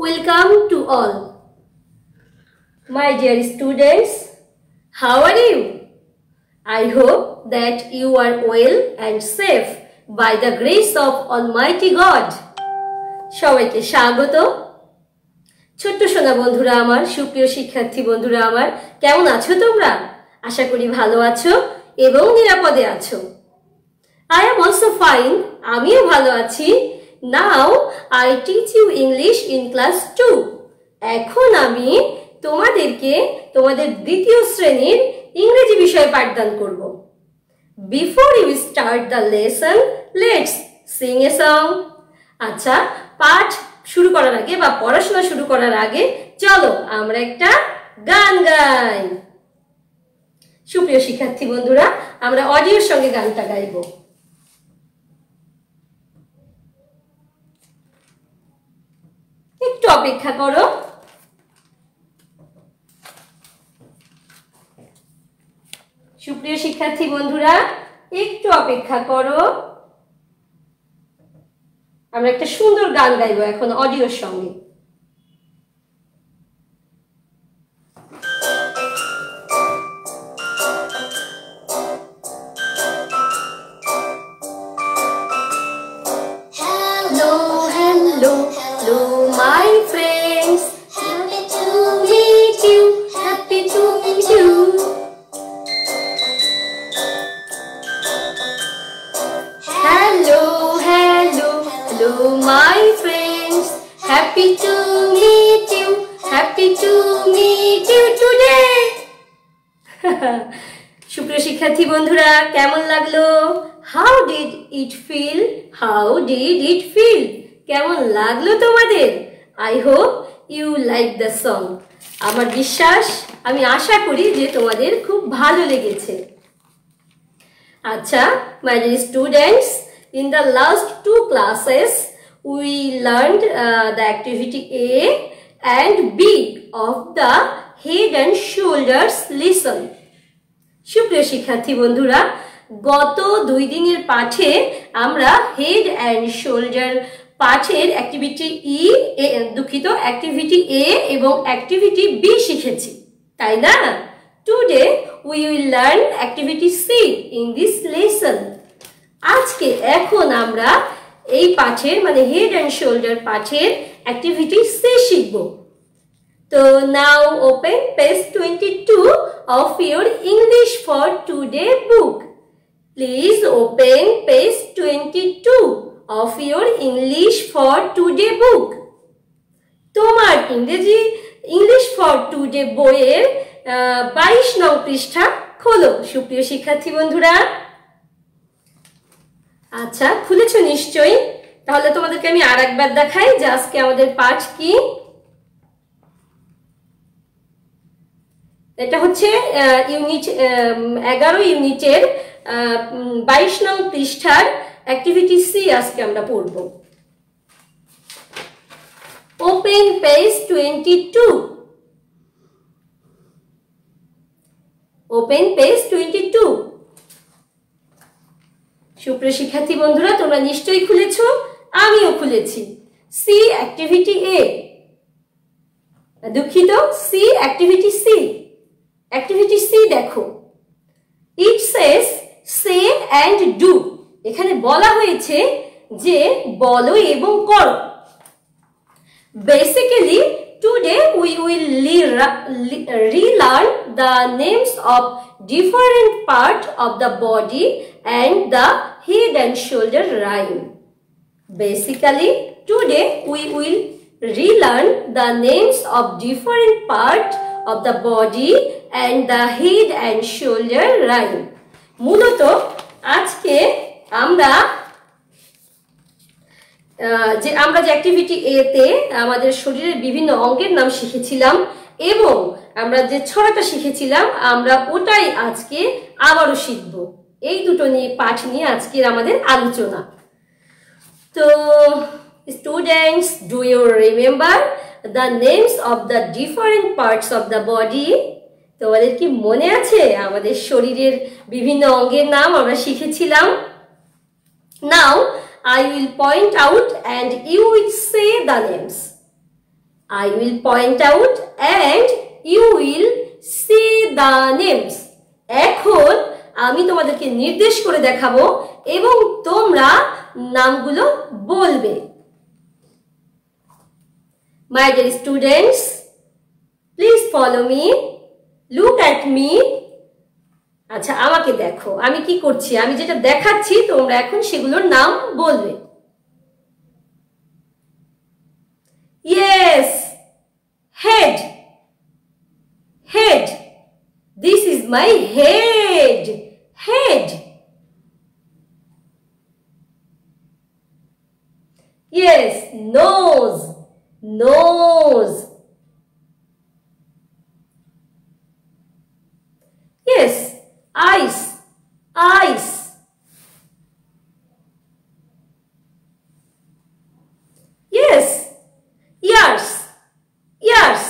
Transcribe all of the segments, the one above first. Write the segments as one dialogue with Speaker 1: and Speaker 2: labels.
Speaker 1: Welcome to all. My dear students, how are you? I hope that you are well and safe by the grace of Almighty God. সবাইকে স্বাগত। ছোট্ট সোনা বন্ধুরা আমার, সুপ্রিয় শিক্ষার্থী বন্ধুরা আমার, কেমন আছো তোমরা? আশা করি ভালো আছো এবং নিরাপদে আছো। I am also fine. আমিও ভালো আছি। Now I teach you English in class 2. এখন আমি তোমাদেরকে তোমাদের দ্বিতীয় শ্রেণীর ইংরেজি বিষয় পাঠদান করব। Before we start the lesson, let's sing a song. আচ্ছা, পাঠ শুরু করার আগে বা পড়াশোনা শুরু করার আগে চলো আমরা একটা গান গাই। সুপ্রিয় শিক্ষার্থী বন্ধুরা, আমরা অডিওর সঙ্গে গানটা গাইবো। একটু অপেক্ষা করো। সুপ্রিয় শিক্ষার্থী বন্ধুরা, একটু অপেক্ষা করো। আমরা একটা সুন্দর গান গাইবো এখন অডিওর সঙ্গে। My friends, happy to meet you. Happy to meet you today. সুপ্রিয় শিক্ষার্থী বন্ধুরা, কেমন লাগলো? How did it feel? How did it feel? কেমন লাগলো তোমাদের? I hope you like the song. আমার বিশ্বাস, আমি আশা করি যে তোমাদের খুব ভালো লেগেছে। আচ্ছা, my dear students, in the last 2 classes we learned the activity A and B of the head and shoulders lesson. সুপ্রিয় শিক্ষার্থী বন্ধুরা, গত 2 দিনের পাঠে আমরা হেড অ্যান্ড শোল্ডার পাঠের অ্যাক্টিভিটি অ্যাক্টিভিটি A এবং অ্যাক্টিভিটি B শিখেছি, তাই না? Today we will learn activity C in this lesson. আজকে এখন আমরা এই পাঠের মানে হেড অ্যান্ড শোল্ডার পাঠের অ্যাক্টিভিটি সি শিখব। তো নাও open page 22 of your English for Today book. Please open page 22 of your English for Today book. তোমার ইংলিশ ফর টুডে বইয়ের 22 নং পৃষ্ঠা খোলো সুপ্রিয় শিক্ষার্থী বন্ধুরা। আচ্ছা, খুলেছো নিশ্চয়ই। তাহলে তোমাদেরকে আমি আরেকবার দেখাই যে আজকে আমাদের পাঠ কি। এটা হচ্ছে ইউনিট 11 ইউনিটের 22 নং পৃষ্ঠার অ্যাক্টিভিটি সি আজকে আমরা পড়ব। Open page 22। Open page 22। সুপ্রিয় শিক্ষার্থী বন্ধুরা, তোমরা নিশ্চয়ই খুলেছো, আমিও খুলেছি। সি অ্যাক্টিভিটি এ, দুঃখিত, C activity C. Activity C দেখো, it Sage say and do. এখানে বলা হয়েছে যে বলো এবং করো। Basically today we will relearn the names of different parts of the body and the head and shoulder rhyme. Basically, today we will relearn the names of different parts of the body and the head and shoulder rhyme. মূলত আজকে আমরা যে activity A তে আমাদের শরীরের বিভিন্ন অঙ্গের নাম শিখেছিলাম এবং আমরা যে ছড়াটা শিখেছিলাম আমরা ওটাই আজকে আবারও শিখব। এই দুটো নিয়ে পাঠ নিয়ে আজকের আমাদের আলোচনা। তো students, do you remember the names of the different parts of the body? তোমাদের কি মনে আছে আমাদের শরীরের বিভিন্ন অঙ্গের নাম আমরা শিখেছিলাম? নাও I will point out and you will say the names. I will point out and you will say the names. এখন আমি তোমাদেরকে নির্দেশ করে দেখাবো এবং তোমরা নামগুলো বলবে। My dear students, please follow me. Look at me. আচ্ছা, আমাকে দেখো আমি কি করছি, আমি যেটা দেখাচ্ছি তোমরা এখন সেগুলোর নাম বলবে। Yes, head. Head. This is my head. Head. Yes, nose. Nose. Yes, eyes. Eyes. Yes, ears. Ears.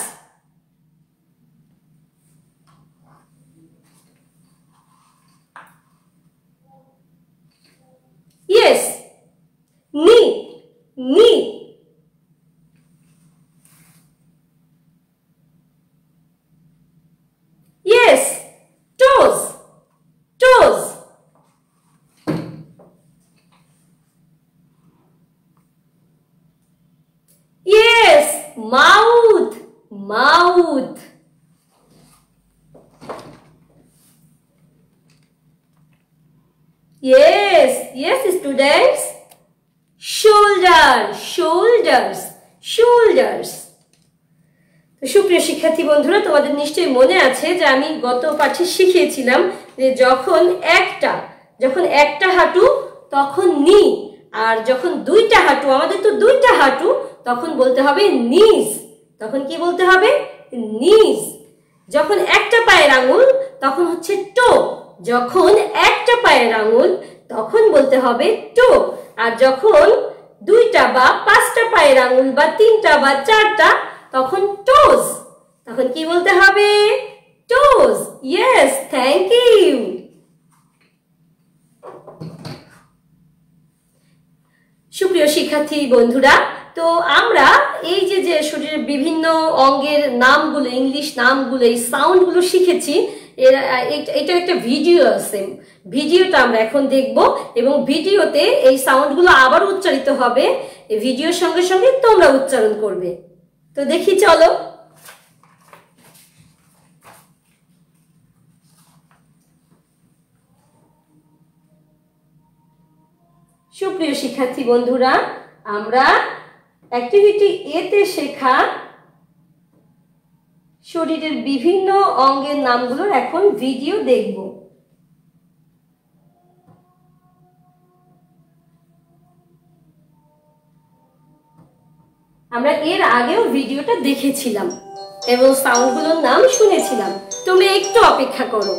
Speaker 1: Yes, knee. Knee. Yes, toes. Toes. Yes, mouth. Mouth. Yes, yes students. Shoulder. Shoulders. Shoulders. সুপ্রিয় শিক্ষার্থী বন্ধুরা, তোমাদের নিশ্চয়ই মনে আছে যে আমি গত পাঠে শিখিয়েছিলাম যে যখন একটা হাঁটু তখন নি, আর যখন দুইটা হাঁটু, আমাদের তো দুইটা হাঁটু, তখন বলতে হবে নিজ। তখন কি বলতে হবে? নিজ। যখন একটা পায়ের আঙুল তখন হচ্ছে টো। যখন একটা পায়ের আঙুল তখন বলতে হবে টো। আর যখন দুইটা বা পাঁচটা পায়ের আঙুল বা তিনটা বা চারটা তখন টোজ। তখন কি বলতে হবে? টোজ। Yes, thank you. সুপ্রিয় শিক্ষার্থী বন্ধুরা, তো আমরা এই যে শরীরের বিভিন্ন অঙ্গের নামগুলো, ইংলিশ নামগুলো, এই সাউন্ডগুলো শিখেছি, এটা একটা ভিডিও আছে, ভিডিওটা আমরা এখন দেখব এবং ভিডিওতে এই সাউন্ডগুলো আবার উচ্চারিত হবে, এই ভিডিওর সঙ্গে সঙ্গে তোমরা উচ্চারণ করবে। তো দেখি, চলো। সুপ্রিয় শিক্ষার্থী বন্ধুরা, আমরা অ্যাক্টিভিটি এতে শেখা শরীরের বিভিন্ন অঙ্গের নামগুলোর এখন ভিডিও দেখব। আমরা এর আগেও ভিডিওটা দেখেছিলাম এবং সাউন্ডগুলোর নাম শুনেছিলাম। তুমি একটু অপেক্ষা করো।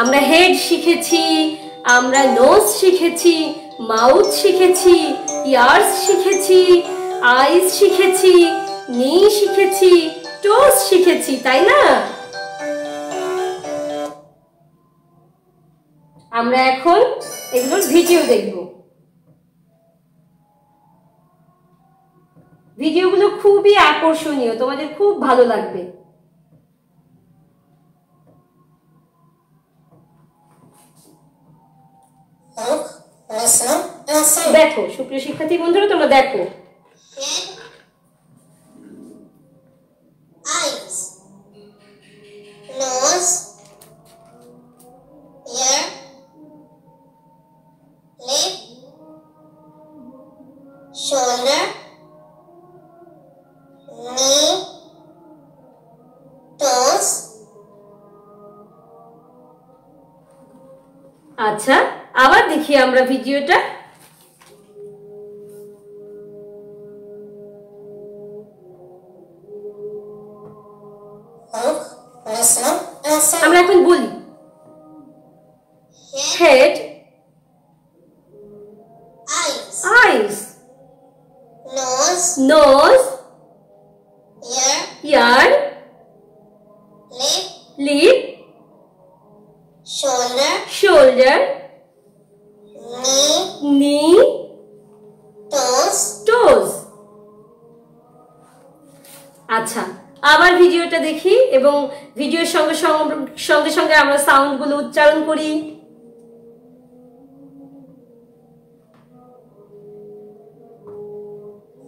Speaker 1: আমরা হেড শিখেছি, আমরা নোজ শিখেছি, মাউথ শিখেছি, ইয়ার্স শিখেছি, আইস শিখেছি, নি শিখেছি, টোস শিখেছি, তাই না? আমরা এখন এগুলোর ভিডিও দেখব। ভিডিওগুলো খুবই আকর্ষণীয়, তোমাদের খুব ভালো লাগবে। দেখো সুপ্রিয় শিক্ষার্থী বন্ধুরা, তোমরা দেখো।
Speaker 2: Eyes, nose, ear, lip, shoulder, knee, toes.
Speaker 1: আচ্ছা, আবার দেখি আমরা ভিডিওটা। আমরা এখন বলি হেড, আইস, নোজ, ইয়ার, লিপ, shoulder, knee, toes, আচ্ছা, আবার ভিডিওটা দেখি এবং ভিডিওর সঙ্গে সঙ্গে সঙ্গে আমরা সাউন্ডগুলো উচ্চারণ করি।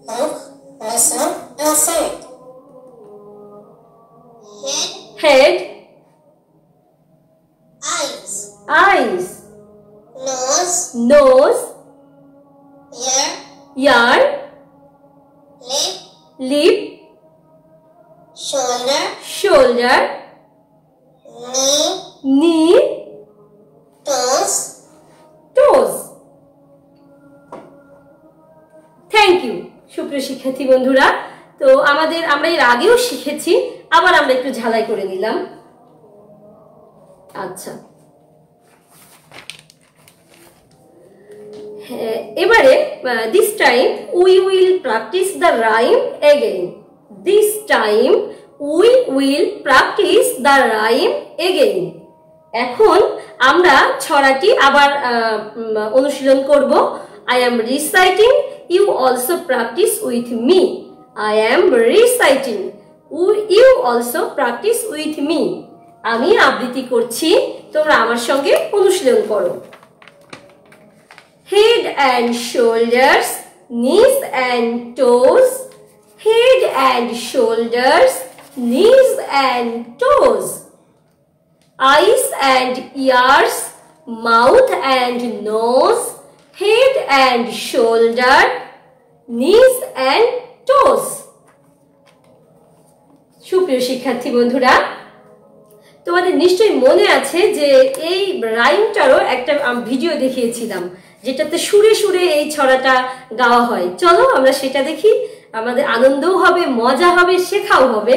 Speaker 2: Look, listen, and say.
Speaker 1: Head,
Speaker 2: Eyes,
Speaker 1: eyes,
Speaker 2: nose,
Speaker 1: nose,
Speaker 2: ear,
Speaker 1: ear,
Speaker 2: lip,
Speaker 1: lip,
Speaker 2: shoulder,
Speaker 1: shoulder,
Speaker 2: knee,
Speaker 1: knee,
Speaker 2: toes.
Speaker 1: toes. Thank you সুপ্রিয় শিক্ষার্থী বন্ধুরা। তো আমরা এর আগেও শিখেছি, আবার আমরা একটু ঝালাই করে নিলাম। আচ্ছা, এবারে this time we will practise the rhyme again. This time we will practise the rhyme again. এখন আমরা ছড়াটি আবার অনুশীলন করব। I am reciting, you also practice with me. I am reciting, you also practice with me. আমি আবৃত্তি করছি, তোমরা আমার সঙ্গে অনুশীলন করো। Head and shoulders, knees and toes. Head and shoulders, knees and toes. Eyes and ears, mouth and nose. Head and shoulder, knees and toes. সুপ্রিয় শিক্ষার্থী বন্ধুরা, তোমাদের নিশ্চয়ই মনে আছে যে এই রাইমটারও একটা ভিডিও দেখিয়েছিলাম, যেটাতে সুরে সুরে এই ছড়াটা গাওয়া হয়। চলো আমরা সেটা দেখি, আমাদের আনন্দও হবে, মজা হবে, শেখাও হবে।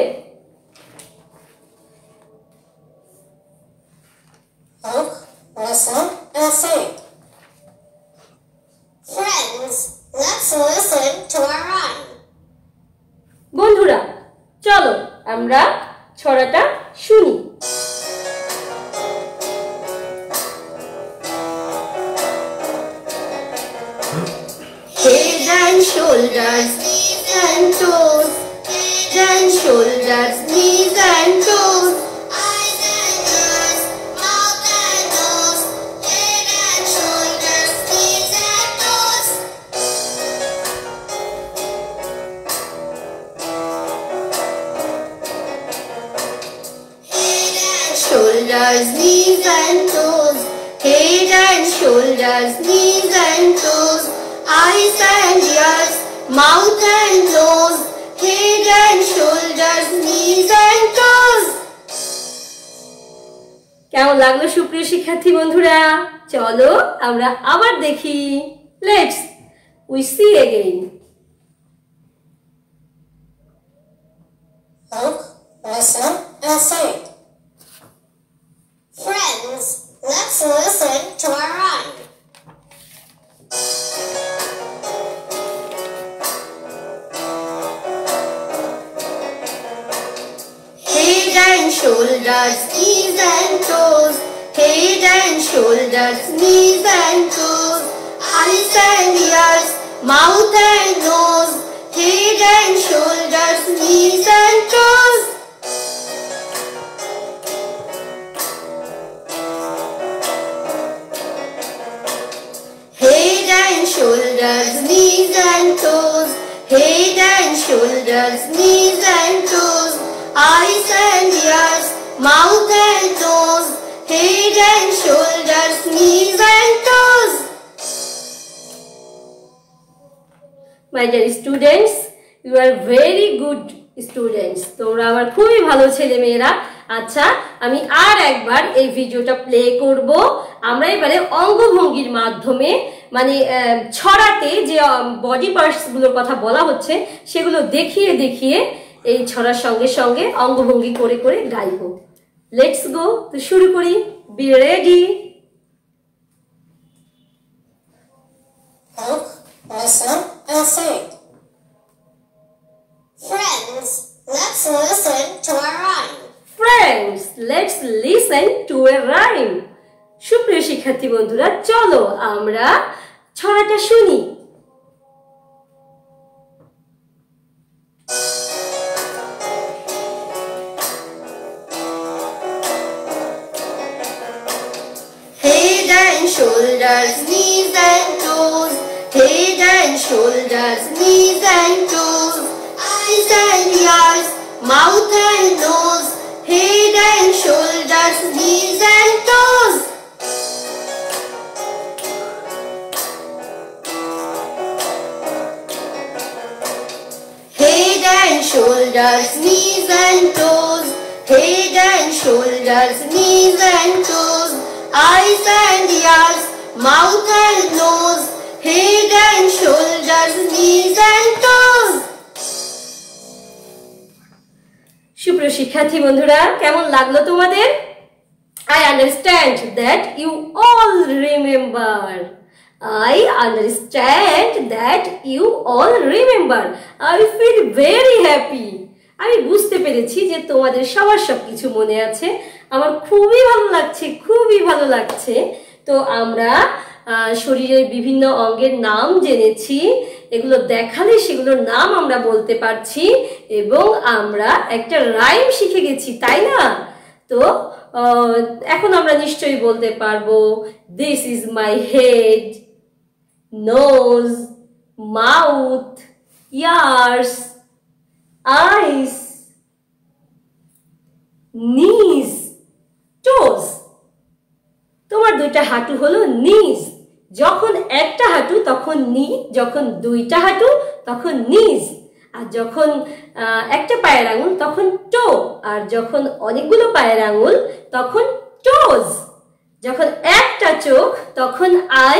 Speaker 2: Look, listen, and say. Friends, let's listen to our rhyme.
Speaker 1: বন্ধুরা চলো আমরা ছড়াটা শুনি। Head and shoulders, knees and toes. Head and shoulders, knees and toes.
Speaker 2: Eyes and ears, mouth and nose. Head and shoulders, knees and toes. Head and
Speaker 1: Shoulders, knees and toes. Head and shoulders, knees and toes. Eyes and ears, mouth and nose. Head and shoulders, knees and toes. কেমন লাগলো সুপ্রিয় শিক্ষার্থী বন্ধুরা? চলো আমরা আবার দেখি। Let's we see again.
Speaker 2: Look, listen, and say. Friends, let's listen to our rhyme.
Speaker 1: Head and shoulders, knees and toes. Head and shoulders, knees and toes. Eyes and ears, mouth and nose. Head and shoulders, knees and toes. Head and shoulders, knees and toes. Head and shoulders, knees and toes. Eyes and ears, mouth and nose. Head and shoulders, knees and toes. My dear students, you are very good students. তোমরা আমার খুবই ভালো ছেলে মেয়েরা। আচ্ছা, আমি আর একবার এই ভিডিওটা প্লে করব। আমরা এবারে অঙ্গভঙ্গির মাধ্যমে মানে ছড়াতে যে বডি পার্টস গুলোর কথা বলা হচ্ছে সেগুলো দেখিয়ে দেখিয়ে এই ছড়ার সঙ্গে সঙ্গে অঙ্গভঙ্গি করে করে গাইব। লেটস গো, তো শুরু করি। Be ready.
Speaker 2: Look, listen, and say. Friends, let's listen to our rhyme.
Speaker 1: Friends, let's listen to a rhyme. সুপ্রিয় শিক্ষার্থী বন্ধুরা, চলো আমরা ছড়াটা শুনি।
Speaker 2: shoulders, knees and toes. Head and shoulders, knees and toes. Eyes and ears, mouth and nose. Head and shoulders, knees and toes. Head and shoulders, knees and toes. Head and shoulders, knees and toes. Eyes and ears, mouth and nose. Head and shoulders, knees and toes.
Speaker 1: সুপ্রিয় শিক্ষার্থী বন্ধুরা, কেমন লাগলো তোমাদের? I understand that you all remember. I understand that you all remember. I feel very happy. আমি বুঝতে পেরেছি যে তোমাদের সবার সবকিছু মনে আছে। আমার খুবই ভালো লাগছে, খুবই ভালো লাগছে। তো আমরা শরীরের বিভিন্ন অঙ্গের নাম জেনেছি, এগুলো দেখালে সেগুলোর নাম আমরা বলতে পারছি এবং আমরা একটা রাইম শিখে গেছি, তাই না? তো এখন আমরা নিশ্চয়ই বলতে পারবো this is my head, nose, mouth, ears, eyes, knees, toes. তোমার দুইটা হাঁটু হলো নিজ। যখন একটা হাঁটু তখন নি, যখন দুইটা হাঁটু তখন নিজ, আর যখন একটা পায়ের আঙুল তখন টো, আর যখন অনেকগুলো পায়ের আঙুল তখন টোজ। যখন একটা চোখ তখন আই,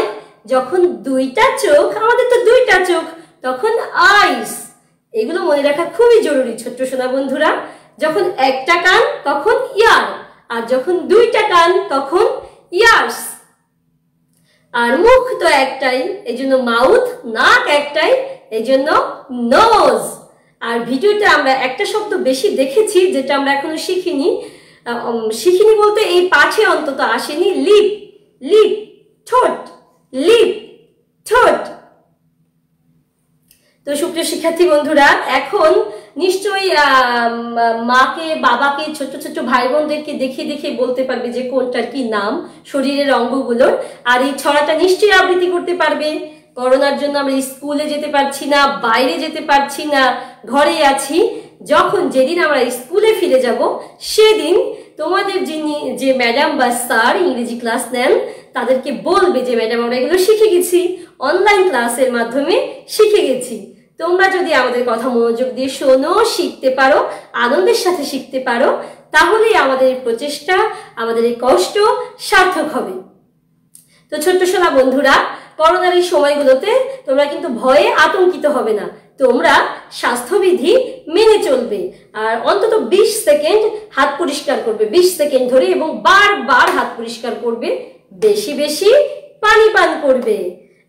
Speaker 1: যখন দুইটা চোখ, আমাদের তো দুইটা চোখ, তখন আইস। এগুলো মনে রাখা খুবই জরুরি ছোট্ট সোনা বন্ধুরা। যখন একটা কান তখন ইয়ার, আর যখন দুইটা কান তখন ইয়ার্স। আর মুখ তো একটাই, এই জন্য মাউথ, নাক একটাই, এই জন্য নোজ। আর ভিডিওতে আমরা একটা শব্দ বেশি দেখেছি যেটা আমরা এখনো শিখিনি, শিখিনি বলতে এই পাঠে অন্তত আসেনি, লিপ, লিপ, ঠোঁট, লিপ, ঠোঁট। তো সুপ্রিয় শিক্ষার্থী বন্ধুরা, এখন নিশ্চয়ই মাকে, বাবাকে, ছোট ছোট ভাই বোনদেরকে দেখিয়ে দেখিয়ে বলতে পারবে যে কোনটার কি নাম শরীরের অঙ্গগুলোর। আর এই ছড়াটা নিশ্চয়ই আবৃত্তি করতে পারবে। করোনার জন্য আমরা স্কুলে যেতে পারছি না, বাইরে যেতে পারছি না, ঘরে আছি। যেদিন আমরা স্কুলে ফিরে যাব সেদিন তোমাদের যে ম্যাডাম বা স্যার ইংরেজি ক্লাস নেন তাদেরকে বলবে যে ম্যাডাম আমরা এগুলো শিখে গেছি, অনলাইন ক্লাসের মাধ্যমে শিখে গেছি। তোমরা যদি আমাদের কথা মনোযোগ দিয়ে শোনো, শিখতে পারো, আনন্দের সাথে শিখতে পারো, তাহলেই আমাদের এই প্রচেষ্টা, আমাদের এই কষ্ট সার্থক হবে। তো ছোট্ট সোনা বন্ধুরা, করোনার এই সময়গুলোতে তোমরা কিন্তু ভয়ে আতঙ্কিত হবে না। তোমরা স্বাস্থ্যবিধি মেনে চলবে আর অন্তত 20 সেকেন্ড হাত পরিষ্কার করবে, 20 সেকেন্ড ধরে, এবং বারবার হাত পরিষ্কার করবে, বেশি বেশি পানি পান করবে।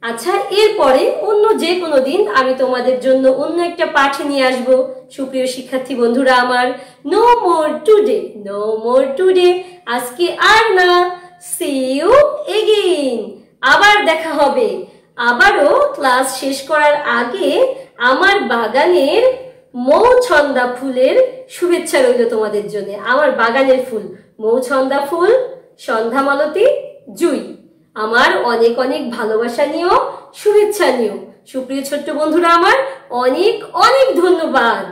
Speaker 1: আচ্ছা, এরপরে অন্য যে কোনো দিন আমি তোমাদের জন্য অন্য একটা পাঠ নিয়ে আসবো। সুপ্রিয় শিক্ষার্থী বন্ধুরা আমার, no more today, no more today, আজকে আর না, সি ইউ এগেইন, আবার দেখা হবে। আবারও ক্লাস শেষ করার আগে আমার বাগানের মৌছন্দা ফুলের শুভেচ্ছা রইল তোমাদের জন্য। আমার বাগানের ফুল মৌছন্দা ফুল, সন্ধ্যামালতী, জুই, আমার অনেক অনেক ভালোবাসা নিও, শুভেচ্ছা নিও। সুপ্রিয় ছোট্ট বন্ধুরা আমার, অনেক অনেক ধন্যবাদ।